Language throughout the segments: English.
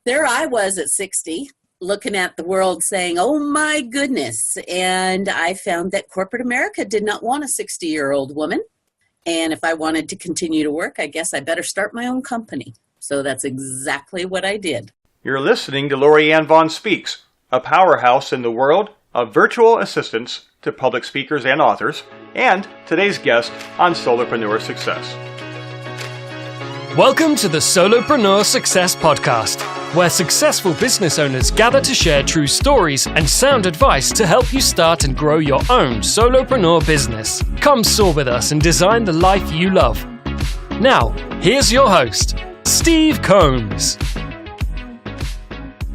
There I was at 60, looking at the world saying, oh my goodness. And I found that corporate America did not want a 60-year-old woman. And if I wanted to continue to work, I guess I better start my own company. So that's exactly what I did. You're listening to Lorianne Vaughan Speaks, a powerhouse in the world of virtual assistants to public speakers and authors, and today's guest on Solopreneur Success. Welcome to the Solopreneur Success Podcast, where successful business owners gather to share true stories and sound advice to help you start and grow your own solopreneur business. Come soar with us and design the life you love. Now, here's your host, Steve Combs.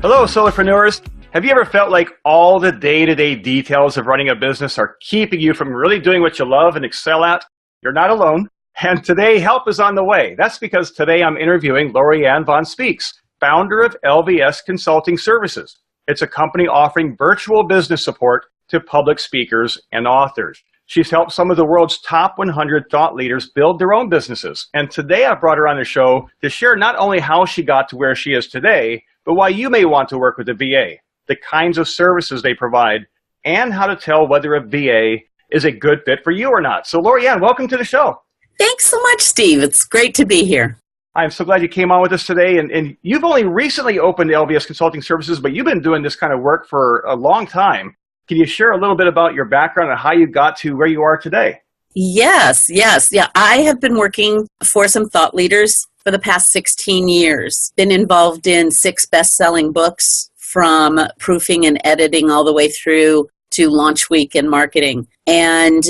Hello, Solopreneurs. Have you ever felt like all the day-to-day details of running a business are keeping you from really doing what you love and excel at? You're not alone. And today, help is on the way. That's because today I'm interviewing Lorianne Vaughan Speaks, founder of LVS Consulting Services. It's a company offering virtual business support to public speakers and authors. She's helped some of the world's top 100 thought leaders build their own businesses. And today I brought her on the show to share not only how she got to where she is today, but why you may want to work with a VA, the kinds of services they provide, and how to tell whether a VA is a good fit for you or not. So Lorianne, welcome to the show. Thanks so much, Steve. It's great to be here. I'm so glad you came on with us today. And you've only recently opened LVS Consulting Services, but you've been doing this kind of work for a long time. Can you share a little bit about your background and how you got to where you are today? Yes. Yeah, I have been working for some thought leaders for the past 16 years. Been involved in 6 best-selling books, from proofing and editing all the way through to launch week and marketing. And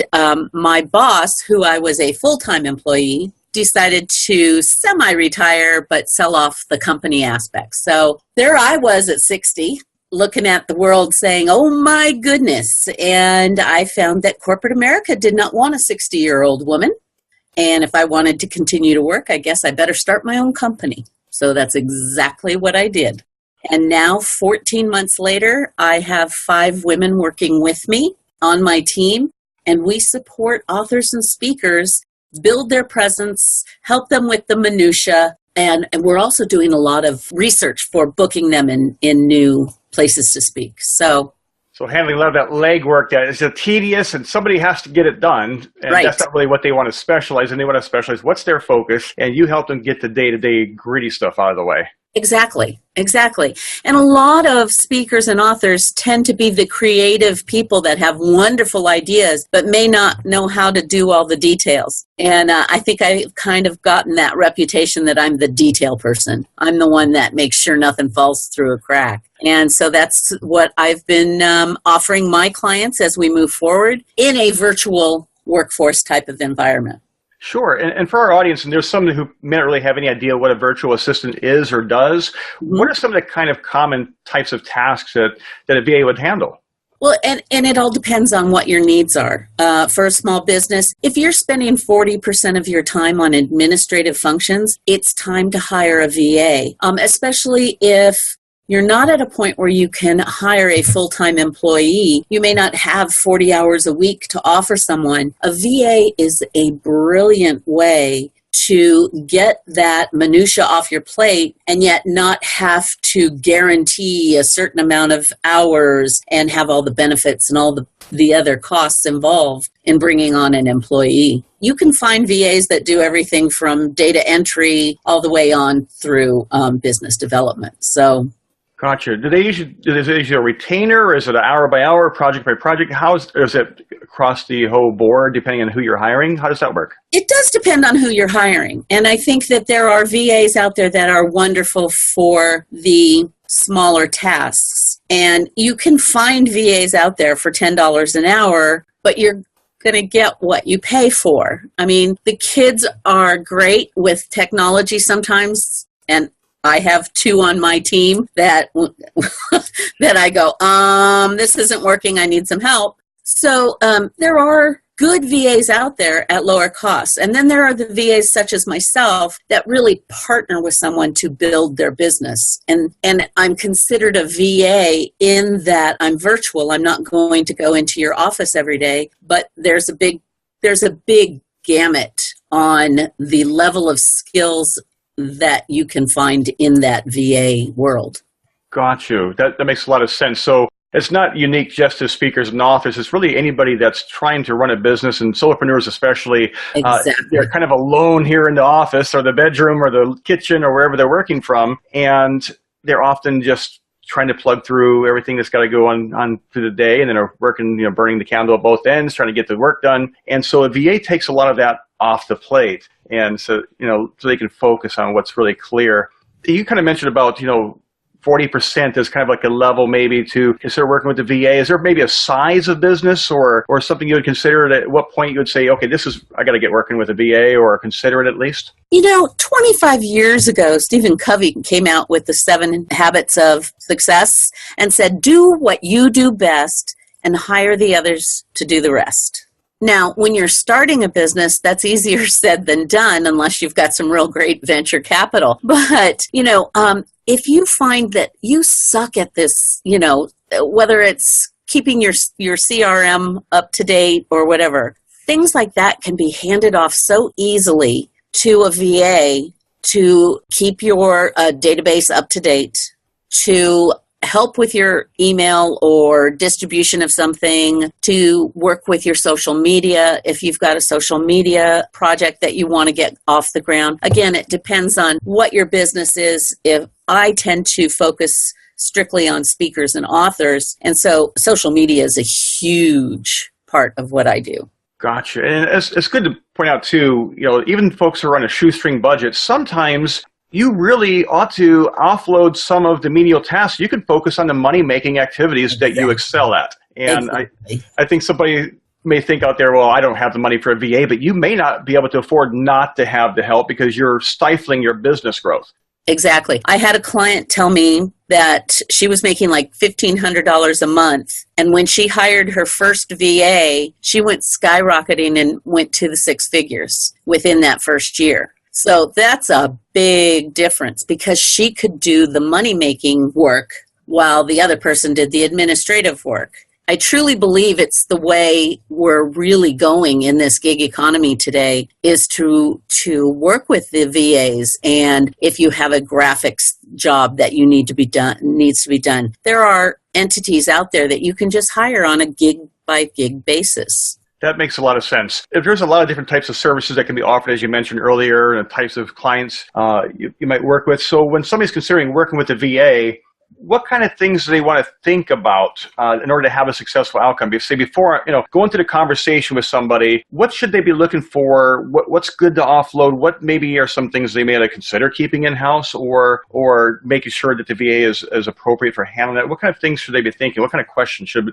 my boss, who I was a full-time employee, decided to semi-retire but sell off the company aspect. So there I was at 60, looking at the world saying, oh my goodness. And I found that corporate America did not want a 60-year-old woman. And if I wanted to continue to work, I guess I better start my own company. So that's exactly what I did. And now, 14 months later, I have 5 women working with me on my team, and we support authors and speakers build their presence, help them with the minutia, and we're also doing a lot of research for booking them in new places to speak. So handling a lot of that legwork that is tedious and somebody has to get it done. And right. That's not really what they want to specialize in. They want to specialize what's their focus, and you help them get the day-to-day gritty stuff out of the way. Exactly. And a lot of speakers and authors tend to be the creative people that have wonderful ideas, but may not know how to do all the details. And I think I've kind of gotten that reputation that I'm the detail person. I'm the one that makes sure nothing falls through a crack. And so that's what I've been offering my clients as we move forward in a virtual workforce type of environment. Sure. And for our audience, and there's some who may not really have any idea what a virtual assistant is or does, what are some of the kind of common types of tasks that a VA would handle? Well, and it all depends on what your needs are. For a small business, if you're spending 40% of your time on administrative functions, it's time to hire a VA, especially if you're not at a point where you can hire a full-time employee. You may not have 40 hours a week to offer someone. A VA is a brilliant way to get that minutia off your plate and yet not have to guarantee a certain amount of hours and have all the benefits and all the other costs involved in bringing on an employee. You can find VAs that do everything from data entry all the way on through business development. So. Gotcha. Is it a retainer, or is it an hour-by-hour, project-by-project? Is it across the whole board, depending on who you're hiring? How does that work? It does depend on who you're hiring. And I think that there are VAs out there that are wonderful for the smaller tasks. And you can find VAs out there for $10 an hour, but you're going to get what you pay for. I mean, the kids are great with technology sometimes, and I have 2 on my team that I go, this isn't working, I need some help. So there are good VAs out there at lower costs. And then there are the VAs such as myself that really partner with someone to build their business. And I'm considered a VA in that I'm virtual. I'm not going to go into your office every day, but there's a big gamut on the level of skills that you can find in that VA world. Got you. That makes a lot of sense. So it's not unique just to speakers and authors. It's really anybody that's trying to run a business, and solopreneurs especially. Exactly. They're kind of alone here in the office or the bedroom or the kitchen or wherever they're working from, and they're often just trying to plug through everything that's got to go on through the day, and then are working, burning the candle at both ends, trying to get the work done. And so a VA takes a lot of that off the plate, and so so they can focus on what's really clear. You kind of mentioned about 40% is kind of like a level maybe to consider working with the VA. Is there maybe a size of business or something you would consider at what point you would say, okay, I got to get working with a VA, or consider it at least? 25 years ago, Stephen Covey came out with the 7 Habits of Success and said, do what you do best and hire the others to do the rest. Now, when you're starting a business, that's easier said than done unless you've got some real great venture capital. But, if you find that you suck at this, whether it's keeping your CRM up to date or whatever, things like that can be handed off so easily to a VA to keep your database up to date, to help with your email or distribution of something, to work with your social media if you've got a social media project that you want to get off the ground. Again, it depends on what your business is. If I tend to focus strictly on speakers and authors, and so social media is a huge part of what I do. Gotcha. And it's good to point out too, even folks who are on a shoestring budget, sometimes you really ought to offload some of the menial tasks. You can focus on the money-making activities that you excel at. And exactly. I think somebody may think out there, well, I don't have the money for a VA, but you may not be able to afford not to have the help because you're stifling your business growth. Exactly. I had a client tell me that she was making like $1,500 a month. And when she hired her first VA, she went skyrocketing and went to the 6 figures within that first year. So that's a big difference because she could do the money-making work while the other person did the administrative work. I truly believe it's the way we're really going in this gig economy today is to work with the VAs. And if you have a graphics job that needs to be done, there are entities out there that you can just hire on a gig by gig basis. That makes a lot of sense. If there's a lot of different types of services that can be offered, as you mentioned earlier, and types of clients you might work with. So when somebody's considering working with the VA, what kind of things do they want to think about in order to have a successful outcome? Before going through the conversation with somebody, what should they be looking for? What's good to offload? What maybe are some things they may have to consider keeping in-house or making sure that the VA is appropriate for handling that? What kind of things should they be thinking? What kind of questions should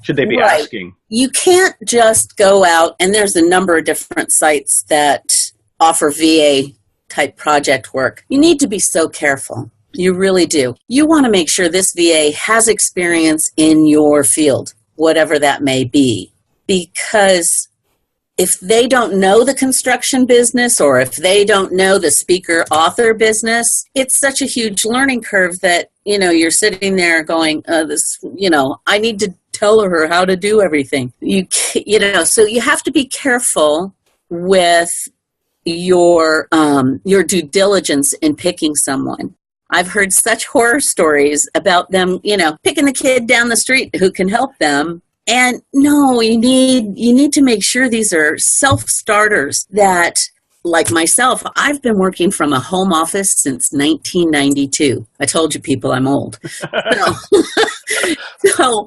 they be asking? You can't just go out, and there's a number of different sites that offer VA type project work. You need to be so careful. You really do. You want to make sure this VA has experience in your field, whatever that may be. Because if they don't know the construction business or if they don't know the speaker-author business, it's such a huge learning curve that, you're sitting there going, I need to tell her how to do everything. So you have to be careful with your due diligence in picking someone. I've heard such horror stories about them, picking the kid down the street who can help them. And no, you need to make sure these are self-starters that, like myself, I've been working from a home office since 1992. I told you people I'm old. So,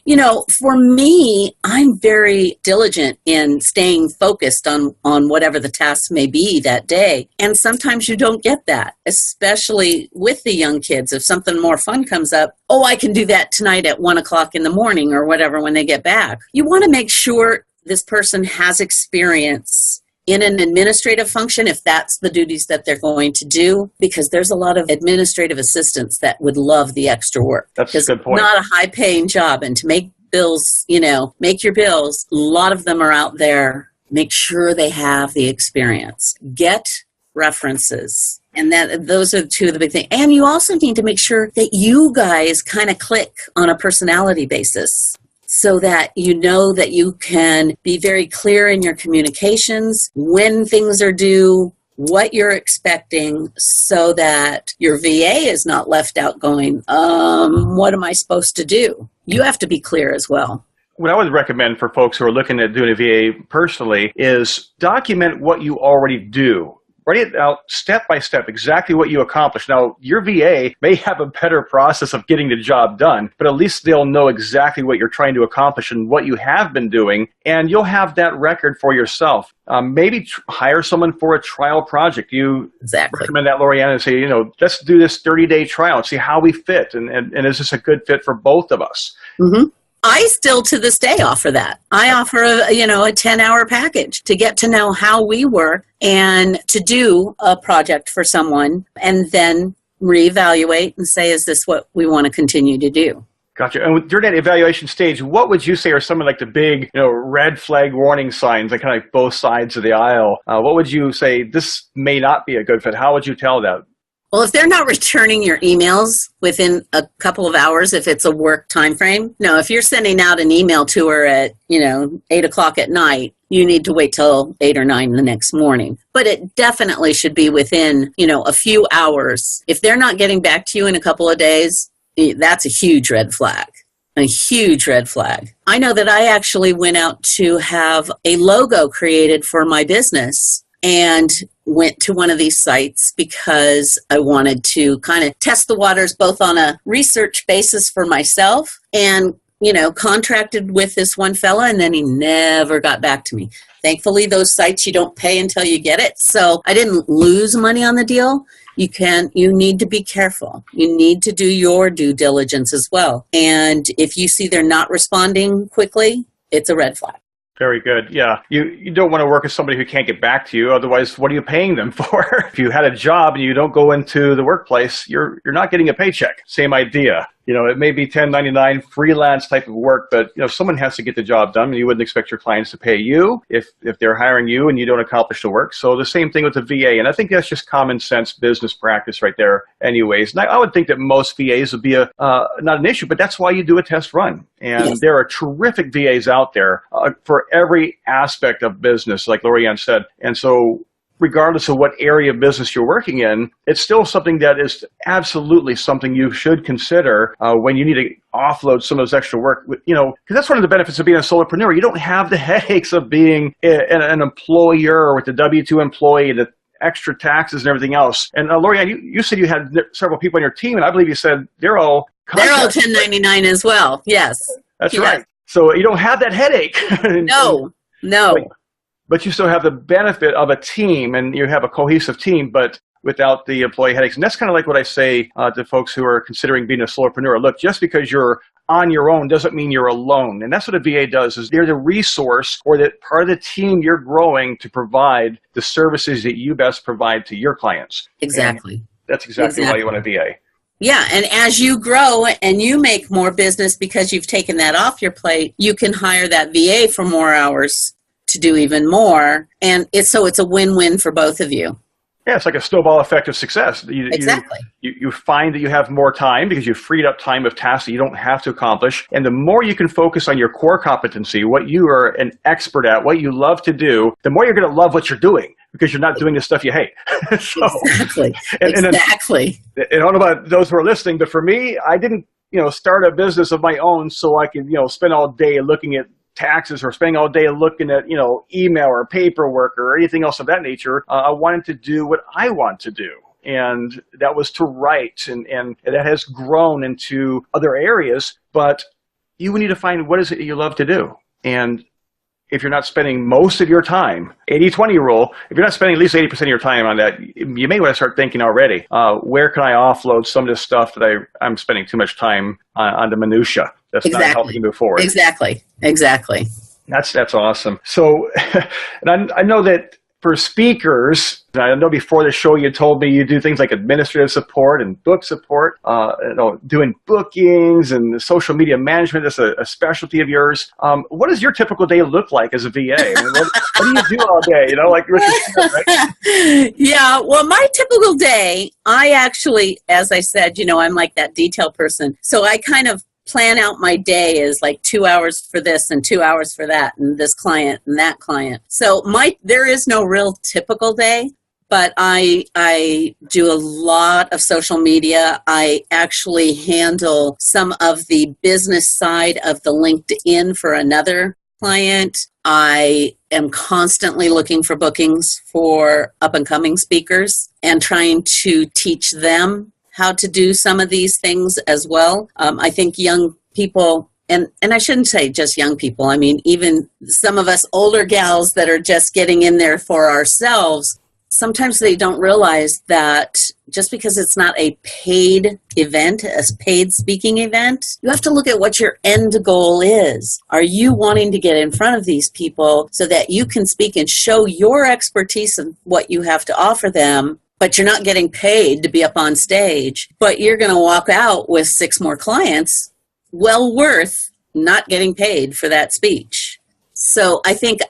for me, I'm very diligent in staying focused on whatever the task may be that day. And sometimes you don't get that, especially with the young kids. If something more fun comes up, I can do that tonight at 1:00 in the morning or whatever when they get back. You want to make sure this person has experience in an administrative function, if that's the duties that they're going to do, because there's a lot of administrative assistants that would love the extra work. That's a good point. It's not a high-paying job, and to make bills, make your bills, a lot of them are out there. Make sure they have the experience. Get references. And those are two of the big things. And you also need to make sure that you guys kind of click on a personality basis, so that that you can be very clear in your communications, when things are due, what you're expecting so that your VA is not left out going, what am I supposed to do? You have to be clear as well. What I would recommend for folks who are looking at doing a VA personally is document what you already do. Write it out step by step, exactly what you accomplish. Now, your VA may have a better process of getting the job done, but at least they'll know exactly what you're trying to accomplish and what you have been doing, and you'll have that record for yourself. Maybe hire someone for a trial project. You recommend that, Lorianne, and say, let's do this 30-day trial and see how we fit, and is this a good fit for both of us? Mm-hmm. I still, to this day, offer that. I offer a 10-hour package to get to know how we work and to do a project for someone and then reevaluate and say, is this what we want to continue to do? Gotcha. And during that evaluation stage, what would you say are some of like the big, red flag warning signs, like kind of like both sides of the aisle? What would you say this may not be a good fit? How would you tell that? Well, if they're not returning your emails within a couple of hours, if it's a work time frame, no, if you're sending out an email to her at, 8 o'clock at night, you need to wait till 8 or 9 the next morning. But it definitely should be within, a few hours. If they're not getting back to you in a couple of days, that's a huge red flag. A huge red flag. I know that I actually went out to have a logo created for my business and went to one of these sites because I wanted to kind of test the waters both on a research basis for myself and, contracted with this one fella, and then he never got back to me. Thankfully, those sites you don't pay until you get it. So I didn't lose money on the deal. You need to be careful. You need to do your due diligence as well. And if you see they're not responding quickly, it's a red flag. Very good. Yeah. You don't want to work with somebody who can't get back to you. Otherwise, what are you paying them for? If you had a job and you don't go into the workplace, you're not getting a paycheck. Same idea. It may be 1099 freelance type of work, but someone has to get the job done, and you wouldn't expect your clients to pay you if they're hiring you and you don't accomplish the work. So the same thing with the VA, and I think that's just common sense business practice right there anyways. And I would think that most VAs would be not an issue, but that's why you do a test run. And yes, there are terrific VAs out there for every aspect of business, like Lorianne said. And so regardless of what area of business you're working in, it's still something that is absolutely something you should consider when you need to offload some of those extra work. Because that's one of the benefits of being a solopreneur. You don't have the headaches of being an employer with the W-2 employee, the extra taxes and everything else. And Lorianne, you said you had several people on your team, and I believe you said they're all 1099 as well. Yes. That's right. So you don't have that headache. No. But you still have the benefit of a team, and you have a cohesive team, but without the employee headaches. And that's kind of like what I say to folks who are considering being a solopreneur. Look, just because you're on your own doesn't mean you're alone. And that's what a VA does, is they're the resource or the part of the team you're growing to provide the services that you best provide to your clients. Exactly. And that's exactly why you want a VA. Yeah, and as you grow and you make more business because you've taken that off your plate, you can hire that VA for more hours to do even more, and it's a win-win for both of you. Yeah, it's like a snowball effect of success. Exactly. You find that you have more time because you've freed up time of tasks that you don't have to accomplish, and the more you can focus on your core competency, what you are an expert at, what you love to do, the more you're going to love what you're doing because you're not doing the stuff you hate. Exactly. Exactly. And I don't know about those who are listening, but for me, I didn't start a business of my own so I could spend all day looking at taxes or spending all day looking at, email or paperwork or anything else of that nature. I wanted to do what I want to do. And that was to write. And that has grown into other areas. But you need to find what is it you love to do. And if you're not spending most of your time, 80-20 rule, if you're not spending at least 80% of your time on that, you may want to start thinking already, where can I offload some of this stuff that I'm spending too much time on the minutia that's not helping you move forward. Exactly. That's awesome. So, and I know that for speakers, I know before the show you told me you do things like administrative support and book support, doing bookings and social media management. That's a specialty of yours. What does your typical day look like as a VA? I mean, what do you do all day? Like Richard said, right? Yeah, well, my typical day, I actually, as I said, I'm like that detail person. So I kind of plan out my day as like 2 hours for this and 2 hours for that and this client and that client. So there is no real typical day, But I do a lot of social media. I actually handle some of the business side of the LinkedIn for another client. I am constantly looking for bookings for up-and-coming speakers and trying to teach them how to do some of these things as well. I think young people, and I shouldn't say just young people, I mean, even some of us older gals that are just getting in there for ourselves, sometimes they don't realize that just because it's not a paid event, a paid speaking event, you have to look at what your end goal is. Are you wanting to get in front of these people so that you can speak and show your expertise of what you have to offer them, but you're not getting paid to be up on stage, but you're going to walk out with 6 more clients, well worth not getting paid for that speech. So I think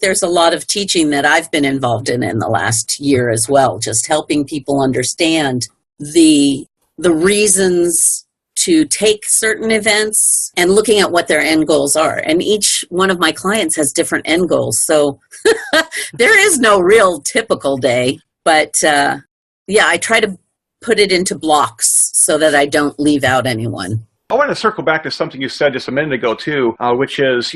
there's a lot of teaching that I've been involved in the last year as well, just helping people understand the reasons to take certain events and looking at what their end goals are. And each one of my clients has different end goals. So there is no real typical day, but I try to put it into blocks so that I don't leave out anyone. I want to circle back to something you said just a minute ago too, which is,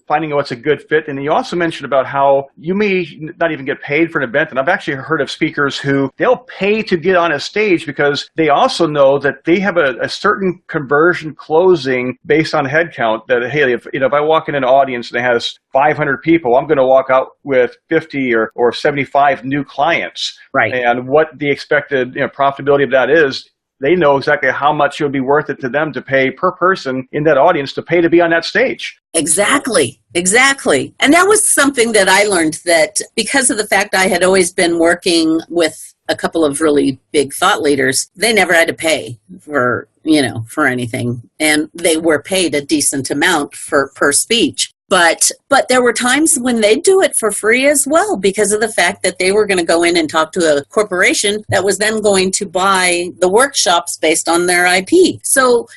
finding out what's a good fit. And you also mentioned about how you may not even get paid for an event. And I've actually heard of speakers who they'll pay to get on a stage because they also know that they have a certain conversion closing based on headcount that, hey, if I walk in an audience and it has 500 people, I'm going to walk out with 50 or 75 new clients. Right. And what the expected profitability of that is, they know exactly how much it would be worth it to them to pay per person in that audience to pay to be on that stage. Exactly. And that was something that I learned, that because of the fact I had always been working with a couple of really big thought leaders, they never had to pay for anything. And they were paid a decent amount per speech. But there were times when they'd do it for free as well because of the fact that they were going to go in and talk to a corporation that was then going to buy the workshops based on their IP. So,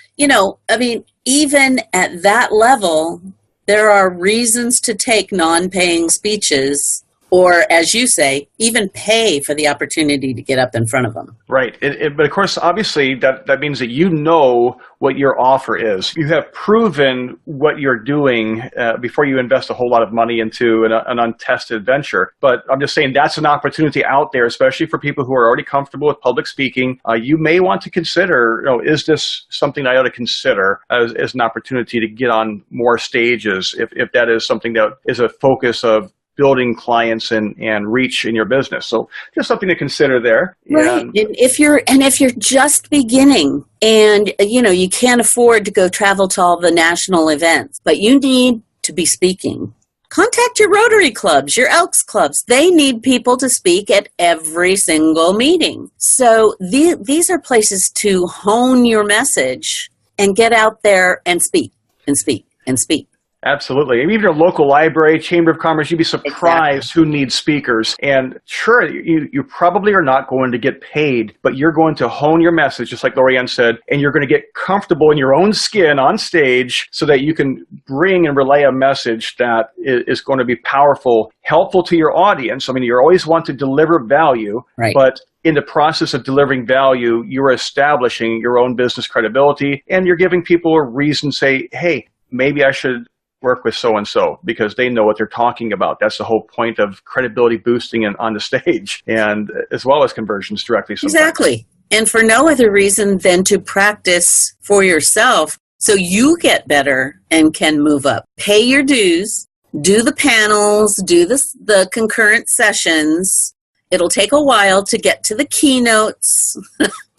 even at that level, there are reasons to take non-paying speeches, or, as you say, even pay for the opportunity to get up in front of them. Right. But of course, obviously, that means that you know what your offer is. You have proven what you're doing before you invest a whole lot of money into an untested venture. But I'm just saying that's an opportunity out there, especially for people who are already comfortable with public speaking. You may want to consider, is this something I ought to consider as an opportunity to get on more stages if that is something that is a focus of building clients and reach in your business. So just something to consider there. Right. And if you're just beginning and you can't afford to go travel to all the national events, but you need to be speaking, contact your Rotary clubs, your Elks clubs. They need people to speak at every single meeting. So these are places to hone your message and get out there and speak and speak and speak. Absolutely. Even your local library, Chamber of Commerce, you'd be surprised who needs speakers. And sure, you probably are not going to get paid, but you're going to hone your message, just like Lorianne said, and you're going to get comfortable in your own skin on stage so that you can bring and relay a message that is going to be powerful, helpful to your audience. I mean, you always want to deliver value, right, but in the process of delivering value, you're establishing your own business credibility, and you're giving people a reason to say, hey, maybe I should work with so-and-so because they know what they're talking about. That's the whole point of credibility boosting on the stage, and as well as conversions directly. Sometimes. Exactly. And for no other reason than to practice for yourself so you get better and can move up. Pay your dues, do the panels, do the concurrent sessions. It'll take a while to get to the keynotes,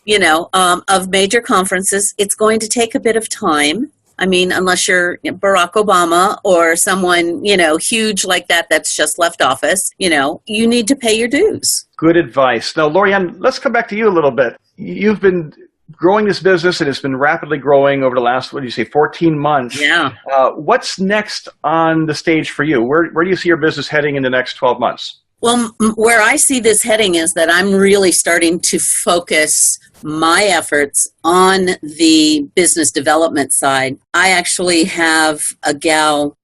of major conferences. It's going to take a bit of time. I mean, unless you're Barack Obama or someone, huge like that's just left office, you need to pay your dues. Good advice. Now, Lorianne, let's come back to you a little bit. You've been growing this business, and it's been rapidly growing over the last, 14 months. Yeah. What's next on the stage for you? Where do you see your business heading in the next 12 months? Well, where I see this heading is that I'm really starting to focus my efforts on the business development side. I actually have a gal,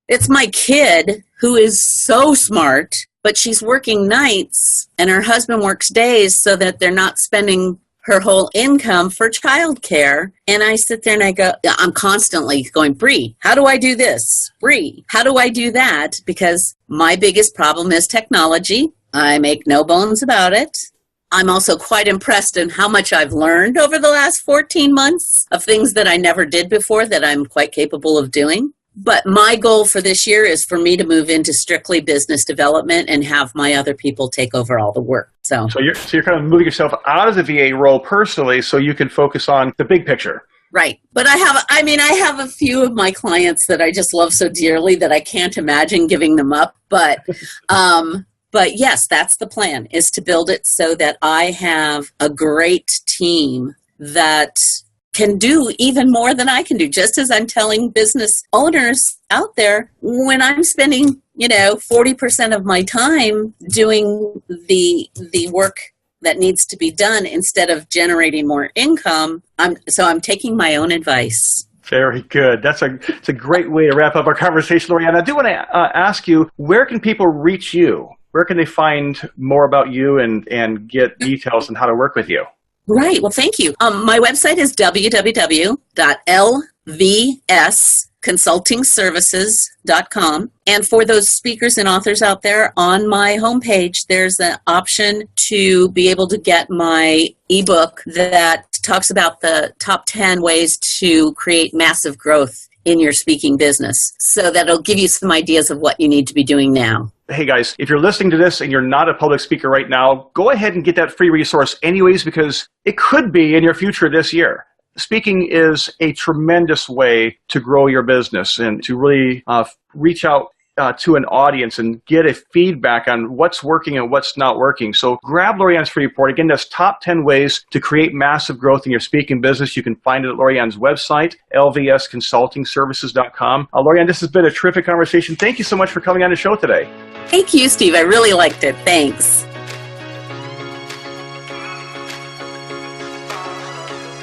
it's my kid, who is so smart but she's working nights and her husband works days so that they're not spending her whole income for childcare. And I sit there and I go, I'm constantly going, Bree, how do I do this? Bree, how do I do that? Because my biggest problem is technology. I make no bones about it. I'm also quite impressed in how much I've learned over the last 14 months of things that I never did before that I'm quite capable of doing. But my goal for this year is for me to move into strictly business development and have my other people take over all the work. So you're kind of moving yourself out of the VA role personally so you can focus on the big picture. Right. But I have a few of my clients that I just love so dearly that I can't imagine giving them up. But yes, that's the plan, is to build it so that I have a great team that can do even more than I can do. Just as I'm telling business owners out there, when I'm spending, 40% of my time doing the work that needs to be done instead of generating more income, I'm taking my own advice. Very good. It's a great way to wrap up our conversation, Lorianne. I do want to ask you, where can people reach you? Where can they find more about you and get details on how to work with you? Right. Well, thank you. My website is www.lvsconsultingservices.com. And for those speakers and authors out there, on my homepage, there's an option to be able to get my ebook that talks about the top 10 ways to create massive growth in your speaking business. So that'll give you some ideas of what you need to be doing now. Hey guys, if you're listening to this and you're not a public speaker right now, go ahead and get that free resource anyways, because it could be in your future this year. Speaking is a tremendous way to grow your business and to really reach out to an audience and get a feedback on what's working and what's not working. So grab Lorianne's free report. Again, that's top 10 ways to create massive growth in your speaking business. You can find it at Lorianne's website, lvsconsultingservices.com. Lorianne, this has been a terrific conversation. Thank you so much for coming on the show today. Thank you, Steve. I really liked it. Thanks.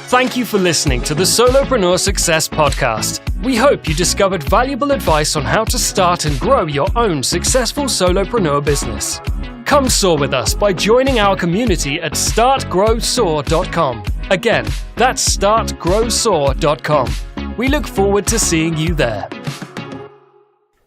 Thank you for listening to the Solopreneur Success Podcast. We hope you discovered valuable advice on how to start and grow your own successful solopreneur business. Come soar with us by joining our community at startgrowsoar.com. Again, that's startgrowsoar.com. We look forward to seeing you there.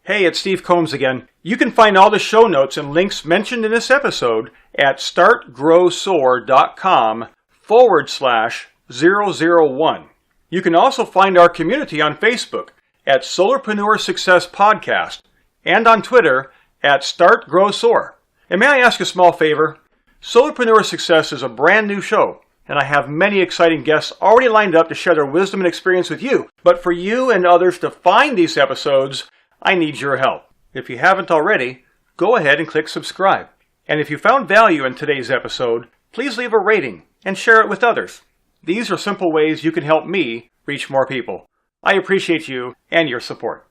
Hey, it's Steve Combs again. You can find all the show notes and links mentioned in this episode at startgrowsoar.com/001. You can also find our community on Facebook at Solopreneur Success Podcast and on Twitter at StartGrowSoar. And may I ask a small favor? Solopreneur Success is a brand new show, and I have many exciting guests already lined up to share their wisdom and experience with you. But for you and others to find these episodes, I need your help. If you haven't already, go ahead and click subscribe. And if you found value in today's episode, please leave a rating and share it with others. These are simple ways you can help me reach more people. I appreciate you and your support.